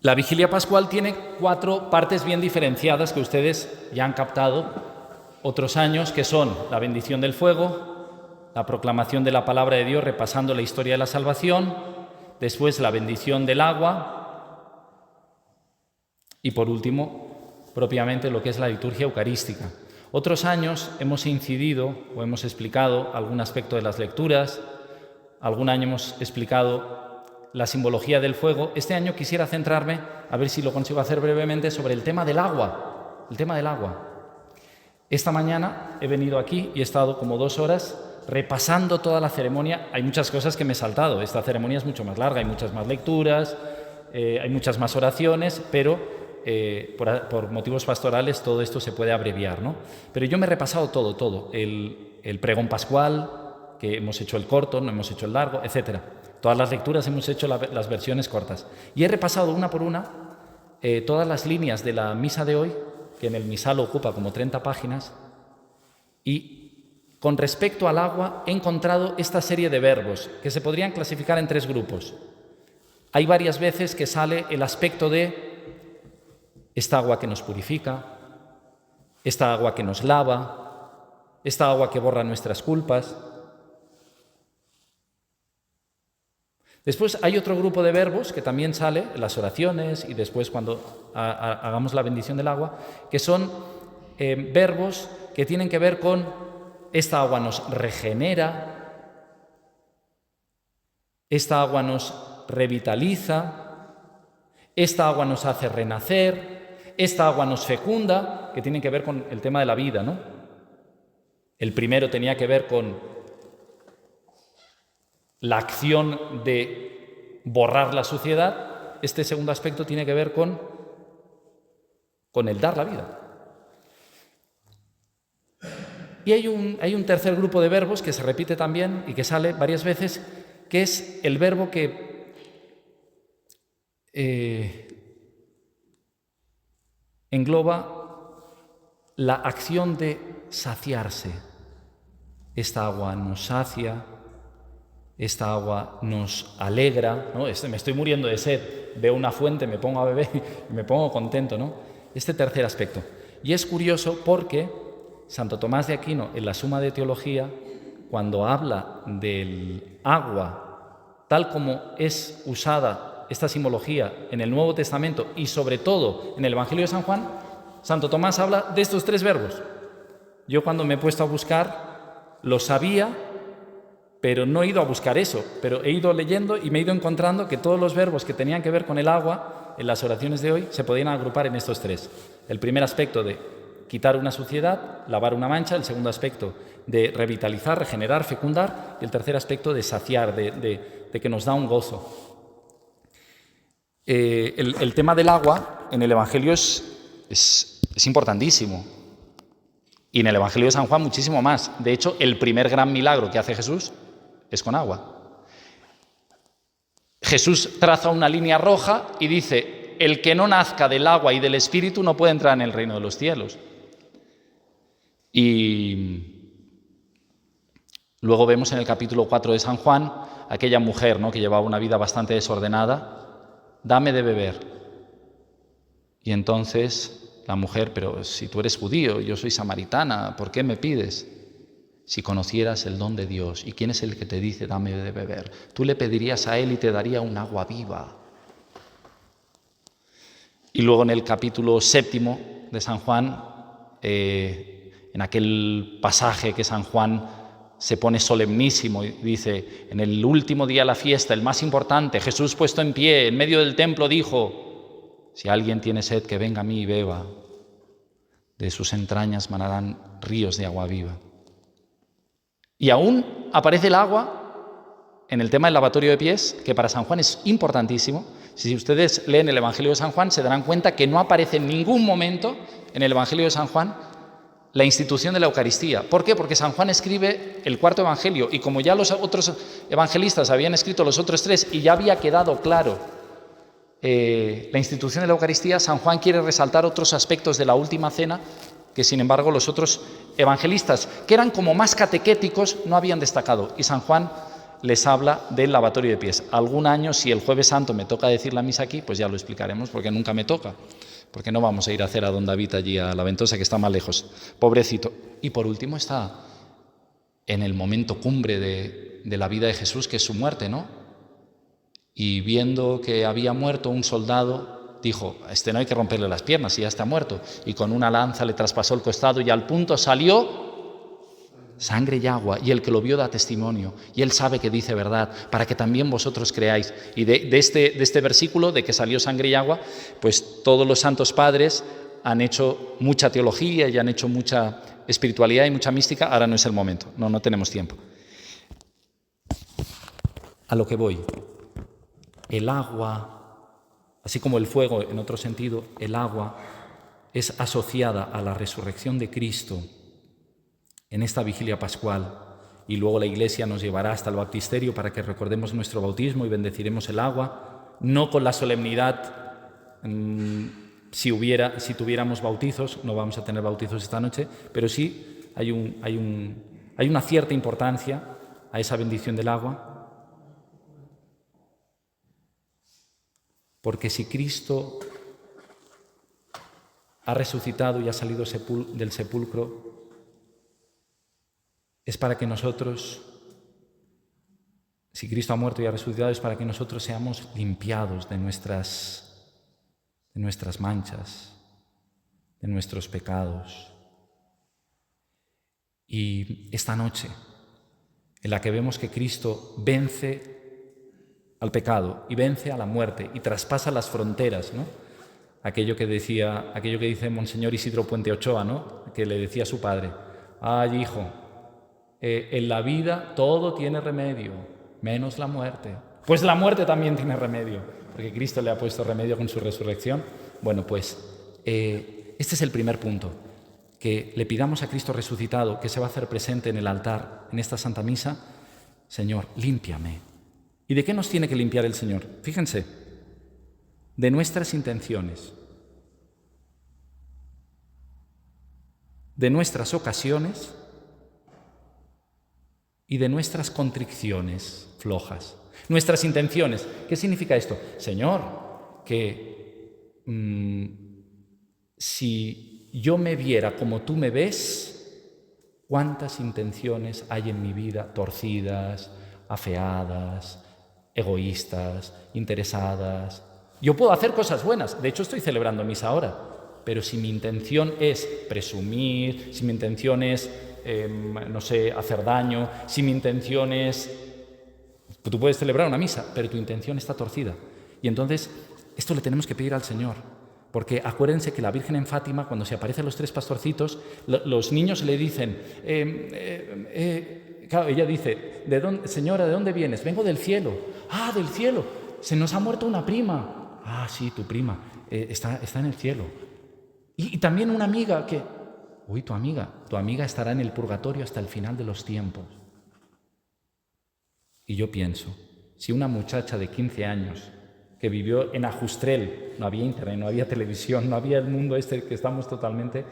La vigilia pascual tiene 4 partes bien diferenciadas que ustedes ya han captado otros años, que son la bendición del fuego, la proclamación de la palabra de Dios repasando la historia de la salvación, después la bendición del agua y por último, propiamente lo que es la liturgia eucarística. Otros años hemos incidido o hemos explicado algún aspecto de las lecturas, algún año hemos explicado la simbología del fuego. Este año quisiera centrarme, a ver si lo consigo hacer brevemente, sobre el tema del agua. El tema del agua. Esta mañana he venido aquí y he estado como 2 horas repasando toda la ceremonia. Hay muchas cosas que me he saltado. Esta ceremonia es mucho más larga, hay muchas más lecturas, hay muchas más oraciones, pero por motivos pastorales todo esto se puede abreviar, ¿no? Pero yo me he repasado todo. El pregón pascual, que hemos hecho el corto, no hemos hecho el largo, etcétera. Todas las lecturas hemos hecho las versiones cortas. Y he repasado una por una todas las líneas de la misa de hoy, que en el misal ocupa como 30 páginas, y con respecto al agua he encontrado esta serie de verbos que se podrían clasificar en 3 grupos. Hay varias veces que sale el aspecto de esta agua que nos purifica, esta agua que nos lava, esta agua que borra nuestras culpas. Después hay otro grupo de verbos que también sale en las oraciones y después cuando hagamos la bendición del agua, que son verbos que tienen que ver con esta agua nos regenera, esta agua nos revitaliza, esta agua nos hace renacer, esta agua nos fecunda, que tienen que ver con el tema de la vida, ¿no? El primero tenía que ver con la acción de borrar la suciedad. Este segundo aspecto tiene que ver con el dar la vida. Y hay un tercer grupo de verbos que se repite también y que sale varias veces, que es el verbo que engloba la acción de saciarse. Esta agua nos sacia, esta agua nos alegra, ¿no? Me estoy muriendo de sed, veo una fuente, me pongo a beber y me pongo contento, ¿no? Este tercer aspecto. Y es curioso porque Santo Tomás de Aquino, en la Suma de Teología, cuando habla del agua, tal como es usada esta simbología en el Nuevo Testamento y sobre todo en el Evangelio de San Juan, Santo Tomás habla de estos 3 verbos. Yo cuando me he puesto a buscar, lo sabía, pero no he ido a buscar eso, pero he ido leyendo y me he ido encontrando que todos los verbos que tenían que ver con el agua en las oraciones de hoy se podían agrupar en estos 3. El primer aspecto de quitar una suciedad, lavar una mancha, el segundo aspecto de revitalizar, regenerar, fecundar, y el tercer aspecto de saciar, de que nos da un gozo. El tema del agua en el Evangelio es importantísimo. Y en el Evangelio de San Juan muchísimo más. De hecho, el primer gran milagro que hace Jesús es con agua. Jesús traza una línea roja y dice: el que no nazca del agua y del Espíritu no puede entrar en el reino de los cielos. Y luego vemos en el capítulo 4 de San Juan aquella mujer, ¿no?, que llevaba una vida bastante desordenada. Dame de beber. Y entonces la mujer: pero si tú eres judío, yo soy samaritana, ¿por qué me pides? Si conocieras el don de Dios y quién es el que te dice dame de beber, tú le pedirías a él y te daría un agua viva. Y luego en el capítulo 7 de San Juan, en aquel pasaje que San Juan se pone solemnísimo y dice: en el último día de la fiesta, el más importante, Jesús puesto en pie en medio del templo dijo: si alguien tiene sed, que venga a mí y beba, de sus entrañas manarán ríos de agua viva. Y aún aparece el agua en el tema del lavatorio de pies, que para San Juan es importantísimo. Si ustedes leen el Evangelio de San Juan, se darán cuenta que no aparece en ningún momento en el Evangelio de San Juan la institución de la Eucaristía. ¿Por qué? Porque San Juan escribe el 4 Evangelio, y como ya los otros evangelistas habían escrito los otros 3 y ya había quedado claro la institución de la Eucaristía, San Juan quiere resaltar otros aspectos de la última cena que, sin embargo, los otros evangelistas, que eran como más catequéticos, no habían destacado. Y San Juan les habla del lavatorio de pies. Algún año, si el Jueves Santo me toca decir la misa aquí, pues ya lo explicaremos, porque nunca me toca. Porque no vamos a ir a hacer a don David allí a la Ventosa, que está más lejos. Pobrecito. Y por último está en el momento cumbre de la vida de Jesús, que es su muerte, ¿no? Y viendo que había muerto un soldado, dijo, a este no hay que romperle las piernas, y ya está muerto. Y con una lanza le traspasó el costado y al punto salió sangre y agua, y el que lo vio da testimonio, y él sabe que dice verdad, para que también vosotros creáis. Y de este versículo, de que salió sangre y agua, pues todos los santos padres han hecho mucha teología y han hecho mucha espiritualidad y mucha mística. Ahora no es el momento, no tenemos tiempo. A lo que voy, el agua, así como el fuego en otro sentido, el agua es asociada a la resurrección de Cristo en esta vigilia pascual, y luego la Iglesia nos llevará hasta el baptisterio para que recordemos nuestro bautismo y bendeciremos el agua, no con la solemnidad, si tuviéramos bautizos, no vamos a tener bautizos esta noche, pero sí hay una cierta importancia a esa bendición del agua, porque si Cristo ha resucitado y ha salido del sepulcro, es para que nosotros, si Cristo ha muerto y ha resucitado, es para que nosotros seamos limpiados de nuestras manchas, de nuestros pecados. Y esta noche, en la que vemos que Cristo vence al pecado y vence a la muerte y traspasa las fronteras, ¿no? Aquello que dice Monseñor Isidro Puente Ochoa, ¿no? Que le decía a su padre: ay, hijo, en la vida todo tiene remedio, menos la muerte. Pues la muerte también tiene remedio, porque Cristo le ha puesto remedio con su resurrección. Bueno, pues este es el primer punto, que le pidamos a Cristo resucitado, que se va a hacer presente en el altar, en esta Santa Misa: Señor, límpiame. ¿Y de qué nos tiene que limpiar el Señor? Fíjense, de nuestras intenciones, de nuestras ocasiones y de nuestras contriciones flojas. Nuestras intenciones. ¿Qué significa esto? Señor, que si yo me viera como tú me ves, ¿cuántas intenciones hay en mi vida torcidas, afeadas, egoístas, interesadas? Yo puedo hacer cosas buenas. De hecho, estoy celebrando misa ahora. Pero si mi intención es presumir, si mi intención es hacer daño, si mi intención es... Tú puedes celebrar una misa, pero tu intención está torcida. Y entonces, esto le tenemos que pedir al Señor. Porque acuérdense que la Virgen en Fátima, cuando se aparecen los tres pastorcitos, los niños le dicen... claro, ella dice: Señora, ¿de dónde vienes? Vengo del cielo. Ah, del cielo. Se nos ha muerto una prima. Ah, sí, tu prima. Está en el cielo. Y también una amiga que... Uy, tu amiga estará en el purgatorio hasta el final de los tiempos. Y yo pienso, si una muchacha de 15 años que vivió en Ajustrel, no había internet, no había televisión, no había el mundo este que estamos totalmente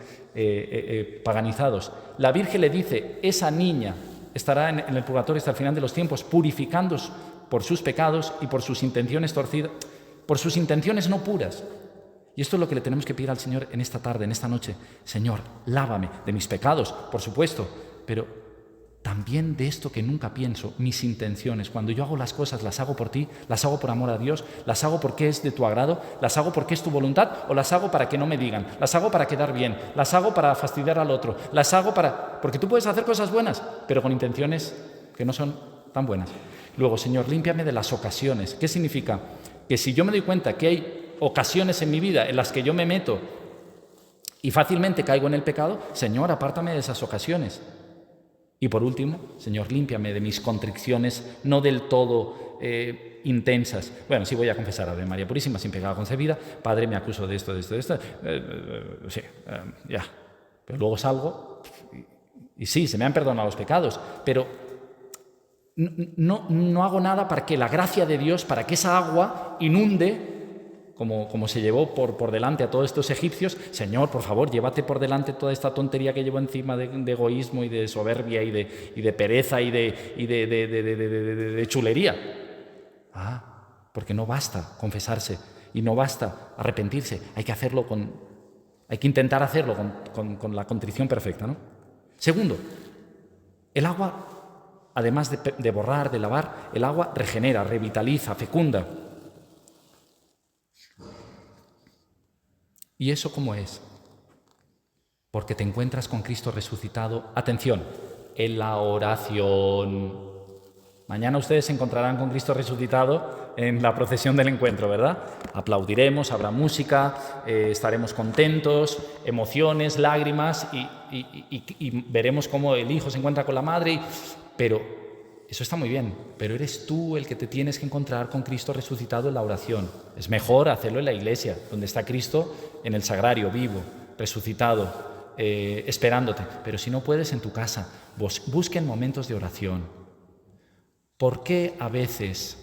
paganizados, la Virgen le dice: esa niña estará en el purgatorio hasta el final de los tiempos, purificándose por sus pecados y por sus intenciones torcidas, por sus intenciones no puras. Y esto es lo que le tenemos que pedir al Señor en esta tarde, en esta noche. Señor, lávame de mis pecados, por supuesto, pero también de esto que nunca pienso, mis intenciones. Cuando yo hago las cosas, las hago por ti, las hago por amor a Dios, las hago porque es de tu agrado, las hago porque es tu voluntad, o las hago para que no me digan, las hago para quedar bien, las hago para fastidiar al otro, las hago porque tú puedes hacer cosas buenas, pero con intenciones que no son tan buenas. Luego, Señor, límpiame de las ocasiones. ¿Qué significa? Que si yo me doy cuenta que hay ocasiones en mi vida en las que yo me meto y fácilmente caigo en el pecado, Señor, apártame de esas ocasiones. Y por último, Señor, límpiame de mis contriciones no del todo intensas. Bueno, sí voy a confesar Ave María Purísima, sin pecado concebida. Padre, me acuso de esto. Sí, ya. Pero luego salgo y sí, se me han perdonado los pecados, pero no hago nada para que la gracia de Dios, para que esa agua inunde Como se llevó por delante a todos estos egipcios, Señor, por favor, llévate por delante toda esta tontería que llevo encima de egoísmo y de soberbia y de pereza y de chulería. Porque no basta confesarse y no basta arrepentirse, hay que intentar hacerlo con la contrición perfecta, ¿no? Segundo, el agua, además de borrar, de lavar, el agua regenera, revitaliza, fecunda. ¿Y eso cómo es? Porque te encuentras con Cristo resucitado, atención, en la oración. Mañana ustedes se encontrarán con Cristo resucitado en la procesión del encuentro, ¿verdad? Aplaudiremos, habrá música, estaremos contentos, emociones, lágrimas y veremos cómo el Hijo se encuentra con la Madre. Pero eso está muy bien, pero eres tú el que te tienes que encontrar con Cristo resucitado en la oración. Es mejor hacerlo en la iglesia, donde está Cristo en el sagrario, vivo, resucitado, esperándote. Pero si no puedes, en tu casa, busquen momentos de oración. ¿Por qué a veces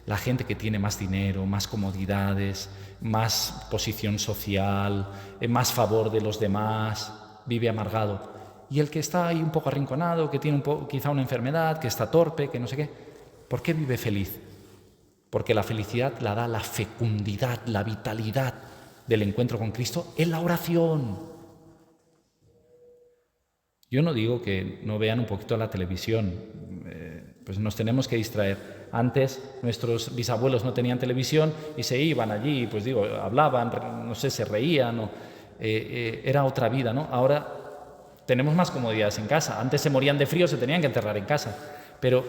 la gente que tiene más dinero, más comodidades, más posición social, más favor de los demás, vive amargado? Y el que está ahí un poco arrinconado, que tiene quizá una enfermedad, que está torpe, que no sé qué, ¿por qué vive feliz? Porque la felicidad la da la fecundidad, la vitalidad del encuentro con Cristo en la oración. Yo no digo que no vean un poquito la televisión, pues nos tenemos que distraer. Antes nuestros bisabuelos no tenían televisión y se iban allí, pues digo, hablaban, no sé, se reían, era otra vida, ¿no? Ahora tenemos más comodidades en casa. Antes se morían de frío, se tenían que enterrar en casa. Pero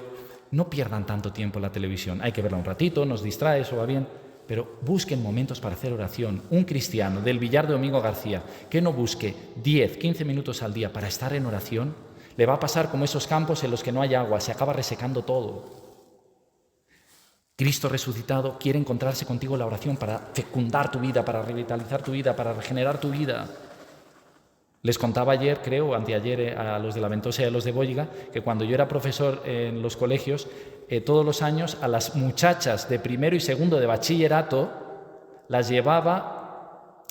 no pierdan tanto tiempo en la televisión. Hay que verla un ratito, nos distrae, eso va bien. Pero busquen momentos para hacer oración. Un cristiano del Villar de Domingo García que no busque 10, 15 minutos al día para estar en oración, le va a pasar como esos campos en los que no hay agua, se acaba resecando todo. Cristo resucitado quiere encontrarse contigo en la oración para fecundar tu vida, para revitalizar tu vida, para regenerar tu vida. Les contaba ayer, creo, anteayer, a los de la Ventosa y a los de Bóliga, que cuando yo era profesor en los colegios, todos los años a las muchachas de primero y segundo de bachillerato las llevaba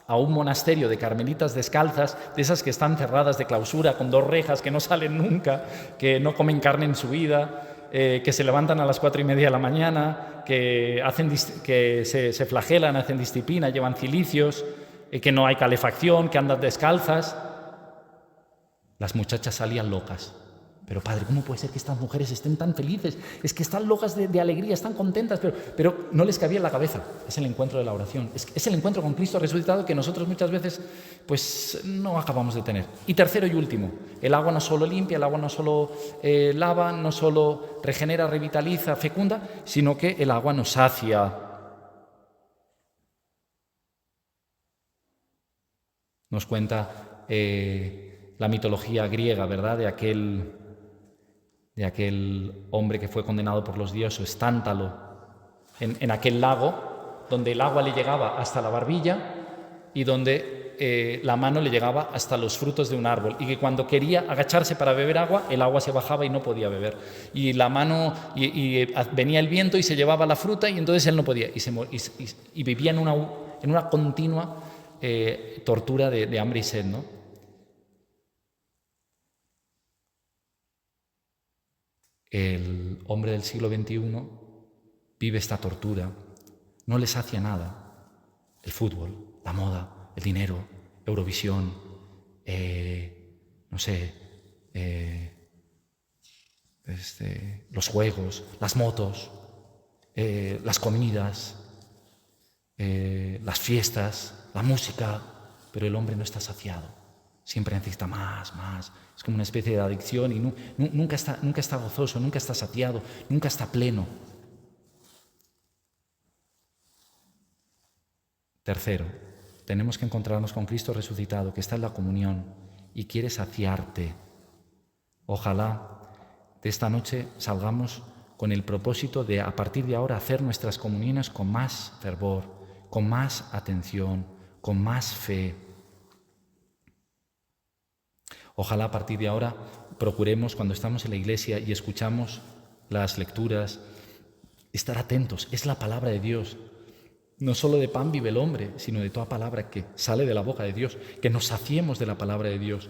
a un monasterio de carmelitas descalzas, de esas que están cerradas de clausura, con 2 rejas, que no salen nunca, que no comen carne en su vida, que se levantan a las 4:30 de la mañana, que se flagelan, hacen disciplina, llevan cilicios, que no hay calefacción, que andan descalzas. Las muchachas salían locas. Pero padre, ¿cómo puede ser que estas mujeres estén tan felices? Es que están locas de alegría, están contentas, pero no les cabía en la cabeza. Es el encuentro de la oración. Es el encuentro con Cristo resucitado que nosotros muchas veces pues no acabamos de tener. Y tercero y último, el agua no solo limpia, el agua no solo lava, no solo regenera, revitaliza, fecunda, sino que el agua nos sacia. Nos cuenta la mitología griega, ¿verdad? De aquel hombre que fue condenado por los dioses, Tántalo, en aquel lago donde el agua le llegaba hasta la barbilla y donde la mano le llegaba hasta los frutos de un árbol, y que cuando quería agacharse para beber agua, el agua se bajaba y no podía beber. Y la mano, venía el viento y se llevaba la fruta y entonces él no podía. Y vivía en una continua tortura de hambre y sed, ¿no? El hombre del siglo XXI vive esta tortura, no le sacia nada. El fútbol, la moda, el dinero, Eurovisión, los juegos, las motos, las comidas, las fiestas, la música, pero el hombre no está saciado. Siempre necesita más. Es como una especie de adicción y nunca está gozoso, nunca está saciado, nunca está pleno. Tercero, tenemos que encontrarnos con Cristo resucitado, que está en la comunión y quiere saciarte. Ojalá de esta noche salgamos con el propósito de, a partir de ahora, hacer nuestras comuniones con más fervor, con más atención, con más fe. Ojalá a partir de ahora procuremos, cuando estamos en la iglesia y escuchamos las lecturas, estar atentos. Es la palabra de Dios. No solo de pan vive el hombre, sino de toda palabra que sale de la boca de Dios, que nos saciemos de la palabra de Dios.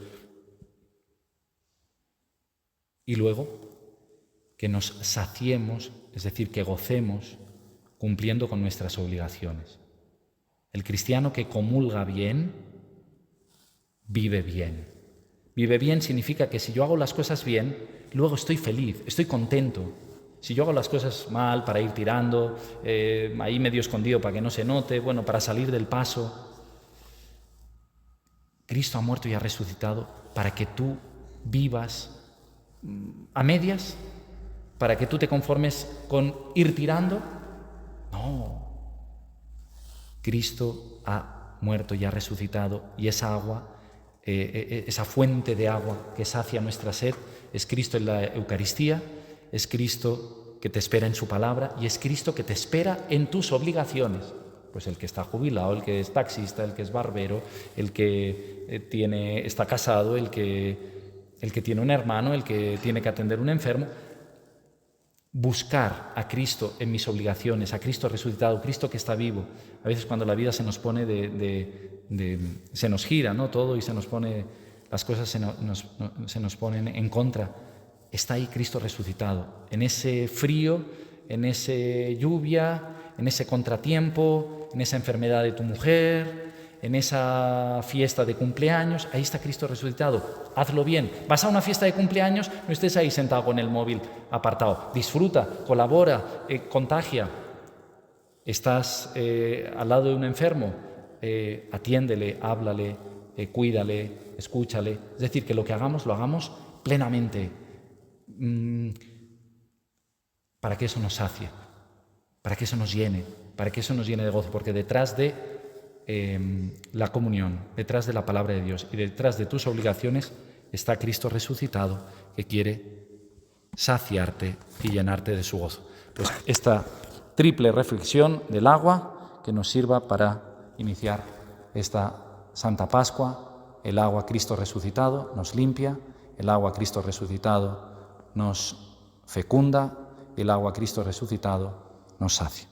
Y luego, que nos saciemos, es decir, que gocemos cumpliendo con nuestras obligaciones. El cristiano que comulga bien, vive bien. Vive bien significa que si yo hago las cosas bien, luego estoy feliz, estoy contento. Si yo hago las cosas mal para ir tirando, ahí medio escondido para que no se note, bueno, para salir del paso, Cristo ha muerto y ha resucitado para que tú vivas a medias, para que tú te conformes con ir tirando. No. Cristo ha muerto y ha resucitado, y esa agua, esa fuente de agua que sacia nuestra sed, es Cristo en la Eucaristía, es Cristo que te espera en su palabra y es Cristo que te espera en tus obligaciones. Pues el que está jubilado, el que es taxista, el que es barbero, el que está casado, el que tiene un hermano, el que tiene que atender un enfermo. Buscar a Cristo en mis obligaciones, a Cristo resucitado, Cristo que está vivo. A veces cuando la vida se nos pone se nos gira, ¿no? Todo, y se nos pone, las cosas se nos ponen en contra. Está ahí Cristo resucitado, en ese frío, en esa lluvia, en ese contratiempo, en esa enfermedad de tu mujer, en esa fiesta de cumpleaños. Ahí está Cristo resucitado. Hazlo bien. Vas a una fiesta de cumpleaños, no estés ahí sentado con el móvil apartado. Disfruta, colabora, contagia. Estás al lado de un enfermo, atiéndele, háblale, cuídale, escúchale. Es decir, que lo que hagamos, lo hagamos plenamente, para que eso nos sacie, para que eso nos llene, para que eso nos llene de gozo, porque detrás de la comunión, detrás de la palabra de Dios y detrás de tus obligaciones está Cristo resucitado, que quiere saciarte y llenarte de su gozo. Pues esta triple reflexión del agua que nos sirva para iniciar esta Santa Pascua. El agua Cristo resucitado nos limpia, el agua Cristo resucitado nos fecunda, y el agua Cristo resucitado nos sacia.